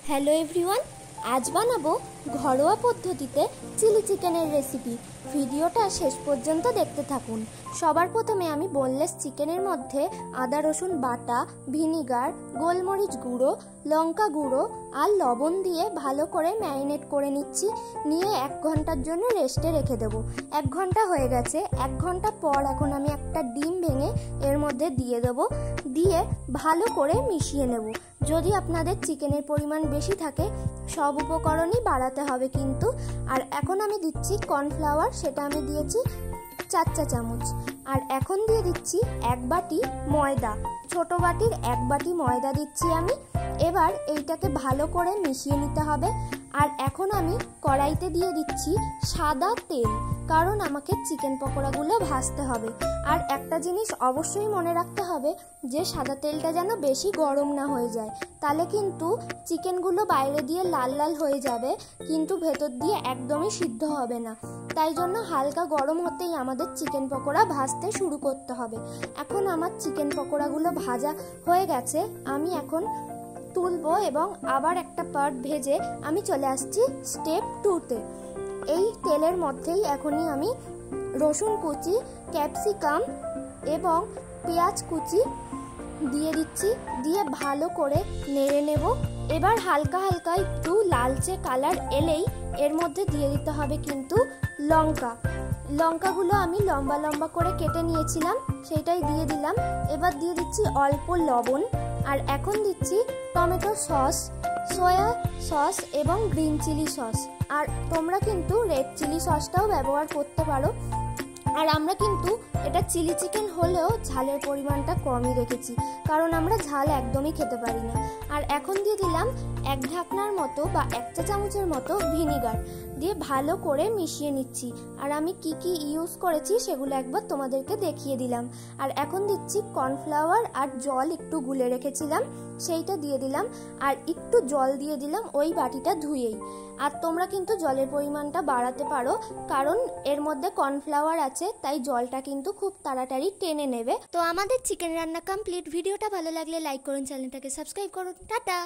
Hello everyone, আজ বানাবো ঘরোয়া পদ্ধতিতে চিলি চিকেনের রেসিপি। ভিডিওটা শেষ পর্যন্ত দেখতে থাকুন। সবার প্রথমে আমি বোনলেস চিকেনের মধ্যে আদা রসুন বাটা, ভিনিগার, গোলমরিচ গুঁড়ো, লঙ্কা গুঁড়ো আর লবণ দিয়ে ভালো করে ম্যারিনেট করে নিচ্ছি। নিয়ে 1 ঘন্টার জন্য রেস্টে রেখে দেবো। 1 ঘন্টা হয়ে গেছে। 1 ঘন্টা পর এখন আমি একটা ডিম ভেঙে এর মধ্যে দিয়ে দেবো। দিয়ে ভালো করে মিশিয়ে নেব। যদি আপনাদের চিকেনের পরিমাণ বেশি থাকে সব উপকরণই বাড়াতে হবে কিন্তু। আর এখন আমি দিচ্ছি কর্নফ্লাওয়ার, সেটা আমি দিয়েছি 4 চা চামচ। আর এখন দিয়ে দিচ্ছি 1 বাটি ময়দা, ছোট বাটির 1 বাটি ময়দা দিচ্ছি আমি। এবার এইটাকে ভালো করে মিশিয়ে নিতে হবে। আর এখন আমি কড়াইতে দিয়ে দিচ্ছি সাদা তেল, কারণ আমাকে চিকেন পকোড়াগুলো ভাজতে হবে। আর একটা জিনিস অবশ্যই মনে রাখতে হবে যে সাদা তেলটা যেন বেশি গরম না হয়ে যায়, তাহলে কিন্তু চিকেনগুলো বাইরে দিয়ে লাল লাল হয়ে যাবে কিন্তু ভেতর দিয়ে একদমই সিদ্ধ হবে না। তাই জন্য হালকা গরম হতেই আমাদের চিকেন পকোড়া ভাজতে শুরু করতে হবে। এখন আমার চিকেন পকোড়াগুলো ভাজা হয়ে গেছে। আমি এখন তুলবো এবং আবার একটা পার্ট ভেজে আমি চলে আসছি স্টেপ 2-তে। এই তেলের মধ্যেই এখনই আমি রসুন কুচি, ক্যাপসিকাম এবং পেঁয়াজ কুচি দিয়ে দিচ্ছি। দিয়ে ভালো করে নেড়ে নেব। এবার হালকা হালকা একটু লালচে কালার এলেই এর মধ্যে দিয়ে দিতে হবে কিন্তু লঙ্কাগুলো আমি লম্বা লম্বা করে কেটে নিয়েছিলাম, সেটাই দিয়ে দিলাম। এবার দিয়ে দিচ্ছি অল্প লবণ। আর এখন দিচ্ছি টমেটো সস, সয়া সস এবং গ্রিন চিলি সস। আর তোমরা কিন্তু রেড চিলি সসটাও ব্যবহার করতে পারো। আর আমরা কিন্তু এটা চিলি চিকেন হলেও ঝালের পরিমাণটা কমই রেখেছি, কারণ আমরা ঝাল একদমই খেতে পারি না। আর এখন দিয়ে দিলাম 1 ঢাকনার মতো বা 1 চা চামচের মতো ভিনিগার, দিয়ে ভালো করে মিশিয়ে নিচ্ছি। আর আমি কি কি ইউজ করেছি সেগুলো একবার তোমাদেরকে দেখিয়ে দিলাম। আর এখন দিচ্ছি কর্নফ্লাওয়ার আর জল একটু গুলে রেখেছিলাম, সেইটা দিয়ে দিলাম। আর একটু জল দিয়ে দিলাম ওই বাটিটা ধুয়েই। আর তোমরা কিন্তু জলের পরিমাণটা বাড়াতে পারো, কারণ এর মধ্যে কর্নফ্লাওয়ার আছে, তাই জলটা কিন্তু খুব তাড়াতাড়ি টেনে নেবে। তো আমাদের চিকেন রান্না কমপ্লিট। ভিডিওটা ভালো লাগলে লাইক করুন, চ্যানেলটাকে সাবস্ক্রাইব করুন। টাটা।